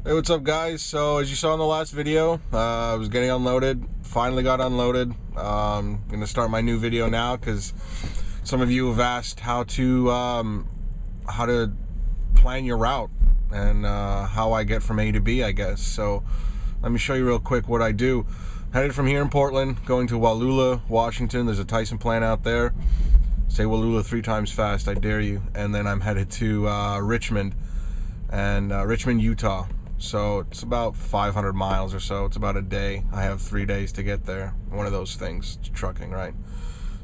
Hey, what's up, guys? So as you saw in the last video, I was getting unloaded. Finally got unloaded. I'm gonna start my new video now because some of you have asked how to plan your route and how I get from A to B, I guess. So let me show you real quick what I do. Headed from here in Portland, going to Wallula, Washington. There's a Tyson plant out there. Say Wallula 3 times fast, I dare you. And then I'm headed to Richmond, Utah. So it's about 500 miles or so. It's about a day. I have 3 days to get there. One of those things, it's trucking, right?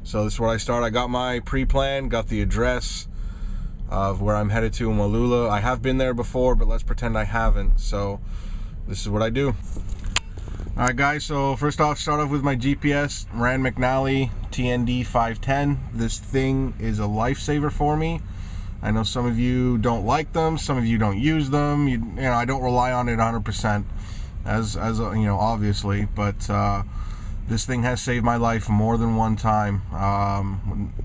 So this is where I start. I got my pre-plan, got the address of where I'm headed to in Wallula. I have been there before, but let's pretend I haven't. So this is what I do. All right, guys, so first off, start off with my GPS, Rand McNally TND 510. This thing is a lifesaver for me. I know some of you don't like them, some of you don't use them. You know, I don't rely on it 100%, as you know, obviously, but this thing has saved my life more than one time.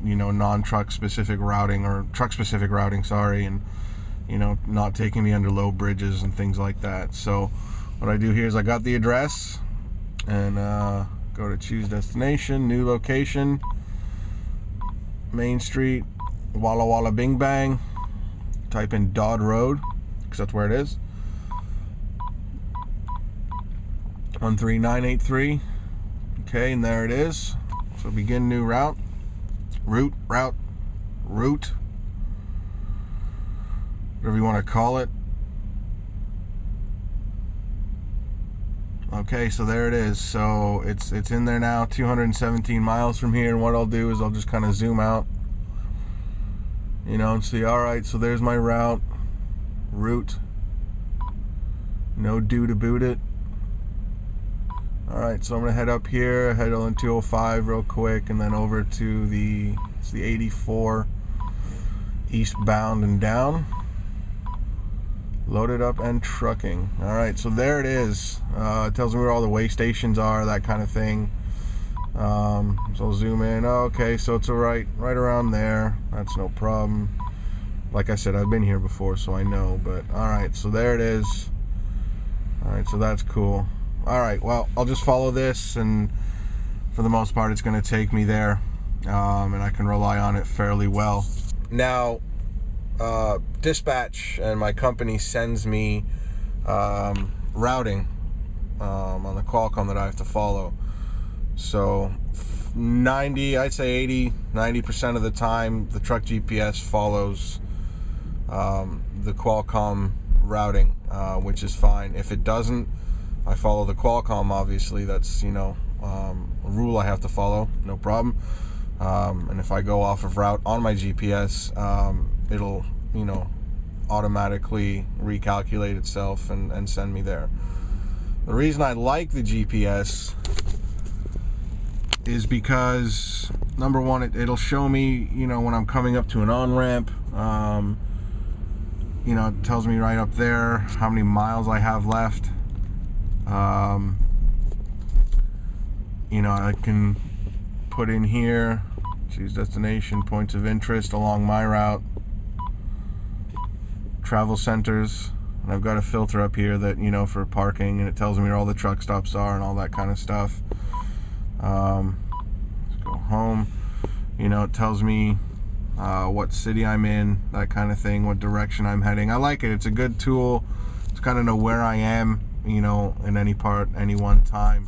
You know, non-truck specific routing, or truck specific routing, sorry, and you know, not taking me under low bridges and things like that. So what I do here is I got the address and go to choose destination, new location, Main Street, Walla Walla Bing Bang. Type in Dodd Road because that's where it is. 13983. Okay, and there it is. So begin new route. Route. Whatever you want to call it. Okay, so there it is. So it's in there now, 217 miles from here, and what I'll do is I'll just kind of zoom out, you know, and see, all right, so there's my route. No due to boot it. All right, so I'm gonna head up here, head on 205 real quick, and then over to the 84 eastbound and down. Loaded up and trucking. All right, so there it is. It tells me where all the way stations are, that kind of thing. So I'll zoom in. Oh, okay, so it's right around there. That's no problem. Like I said, I've been here before, so I know. But all right, so there it is. All right, so that's cool. All right, well, I'll just follow this, and for the most part, it's going to take me there, and I can rely on it fairly well. Now, dispatch and my company sends me routing on the Qualcomm that I have to follow. So 90% of the time the truck GPS follows the Qualcomm routing, which is fine. If it doesn't, I follow the Qualcomm, obviously. That's, you know, a rule I have to follow, no problem. And if I go off of route on my GPS, it'll, you know, automatically recalculate itself and send me there. The reason I like the GPS is because, number one, it'll show me, you know, when I'm coming up to an on-ramp. You know, it tells me right up there how many miles I have left. You know, I can put in here, choose destination, points of interest along my route, travel centers, and I've got a filter up here that, you know, for parking, and it tells me where all the truck stops are and all that kind of stuff. Let's go home. You know, it tells me what city I'm in, that kind of thing, what direction I'm heading. I like it. It's a good tool to kind of know where I am, you know, in any part, any one time.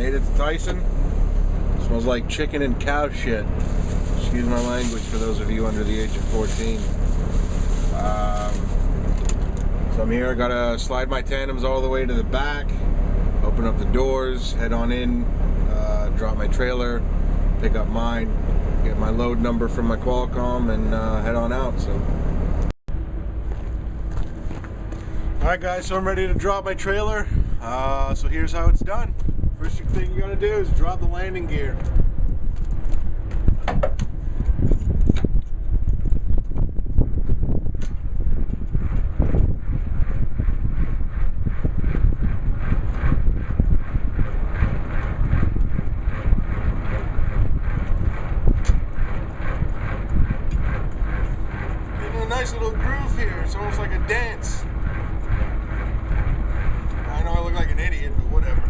Made it to Tyson. Smells like chicken and cow shit. Excuse my language for those of you under the age of 14. So I'm here, I gotta slide my tandems all the way to the back, open up the doors, head on in, drop my trailer, pick up mine, get my load number from my Qualcomm, and head on out. So, alright guys, so I'm ready to drop my trailer. So here's how it's done. First thing you gotta do is drop the landing gear. Nice little groove here. It's almost like a dance. I know I look like an idiot, but whatever.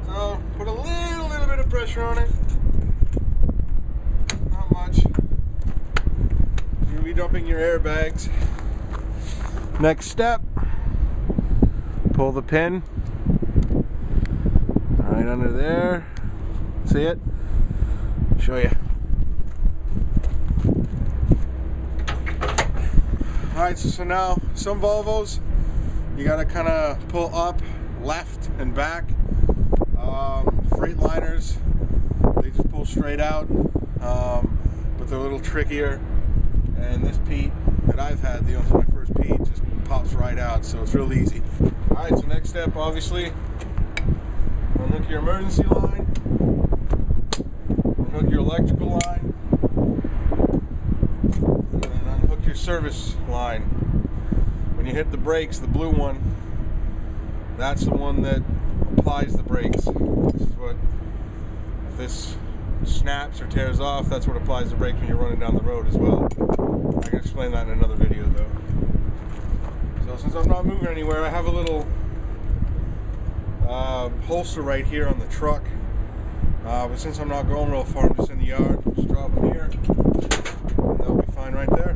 So put a little bit of pressure on it. Not much. You'll be dumping your airbags. Next step, pull the pin right under there. See it? Show you. Alright, so now some Volvos you gotta kind of pull up, left and back. Freightliners, they just pull straight out, but they're a little trickier. And this Pete that I've had, this is my first Pete, just pops right out, so it's real easy. Alright, so next step, obviously, unhook your emergency line, unhook your electrical line, unhook your service line. When you hit the brakes, the blue one, that's the one that applies the brakes. This is what, if this snaps or tears off, that's what applies the brakes when you're running down the road as well. I can explain that in another video though. So since I'm not moving anywhere, I have a little holster right here on the truck. But since I'm not going real far, I'm just in the yard, just drop them here. That'll be fine right there.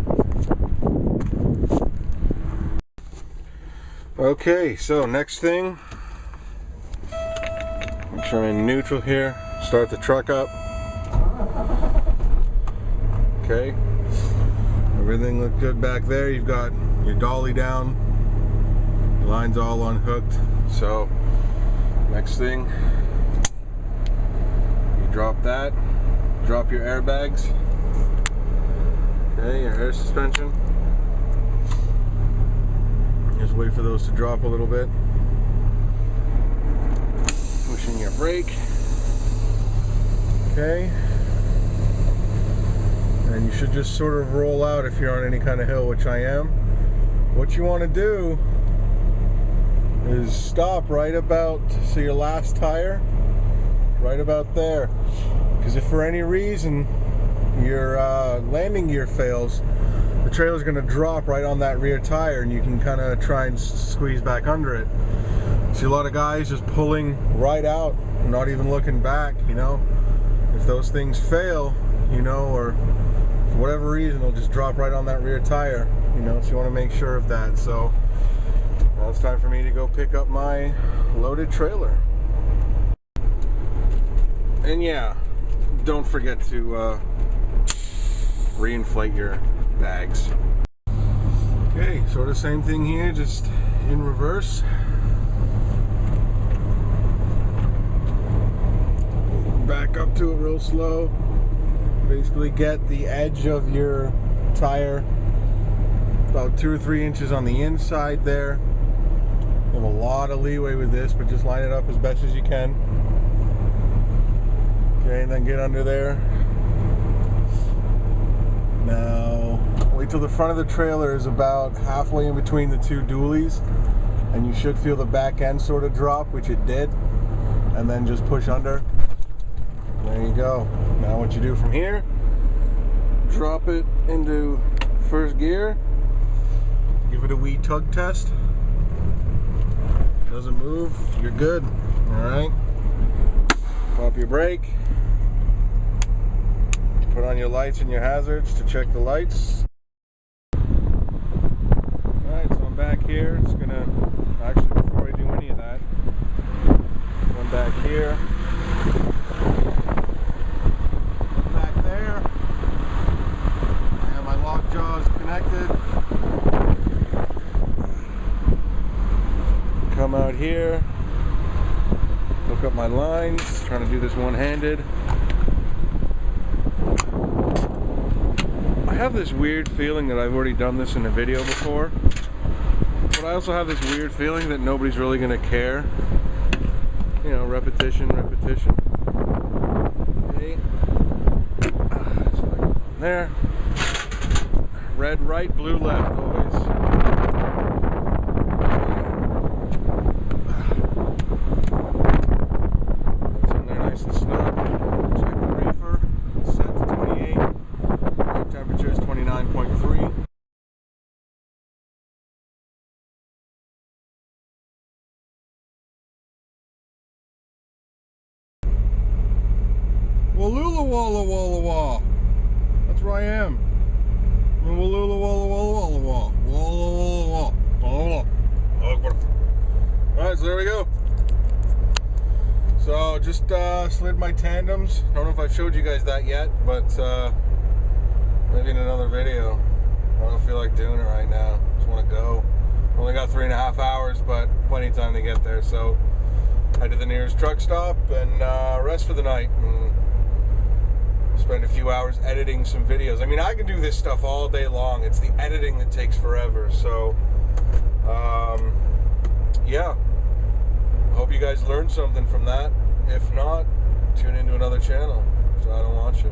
Okay, so next thing, make sure I'm in neutral here, start the truck up. Okay, everything looked good back there. You've got your dolly down, the line's all unhooked. So next thing, you drop that, drop your airbags. Okay, your air suspension. Just wait for those to drop a little bit. Pushing your brake. Okay. And you should just sort of roll out if you're on any kind of hill, which I am. What you want to do is stop right about, so your last tire, right about there. Because if for any reason your landing gear fails, the trailer's going to drop right on that rear tire, and you can kind of try and squeeze back under it. See a lot of guys just pulling right out, not even looking back, you know. If those things fail, you know, or for whatever reason, they'll just drop right on that rear tire, you know, so you want to make sure of that. So now it's time for me to go pick up my loaded trailer. And yeah, don't forget to reinflate your bags. Okay, sort of same thing here, just in reverse. Back up to it real slow. Basically get the edge of your tire about 2 or 3 inches on the inside there. You have a lot of leeway with this, but just line it up as best as you can. Okay, and then get under there. Now, wait till the front of the trailer is about halfway in between the two dualies, and you should feel the back end sort of drop, which it did, and then just push under. There you go. Now what you do from here, drop it into first gear, give it a wee tug test. Doesn't move, you're good. Alright, pop your brake, put on your lights and your hazards to check the lights. Alright, so I'm back here. It's gonna, actually before I do any of that, I'm back here. Back there. I have my lock jaws connected. Come out here. Hook up my lines. Trying to do this one-handed. I have this weird feeling that I've already done this in a video before. But I also have this weird feeling that nobody's really going to care. You know, repetition, repetition. Okay. So there. Red right, blue left, always. That's in there nice and snug. Check the reefer. Set to 28. Air temperature is 29.3. Wallula Walla Walla Wall. That's where I am. Wallula Walla Walla Walla Wall. Walla Walla Walla. Alright, so there we go. So just slid my tandems. I don't know if I've showed you guys that yet, but maybe in another video. I don't feel like doing it right now. Just want to go. Only got 3.5 hours, but plenty of time to get there. So head to the nearest truck stop and rest for the night. And spend a few hours editing some videos. I mean, I can do this stuff all day long. It's the editing that takes forever. So, yeah. Hope you guys learned something from that. If not, tune into another channel. So I don't want you.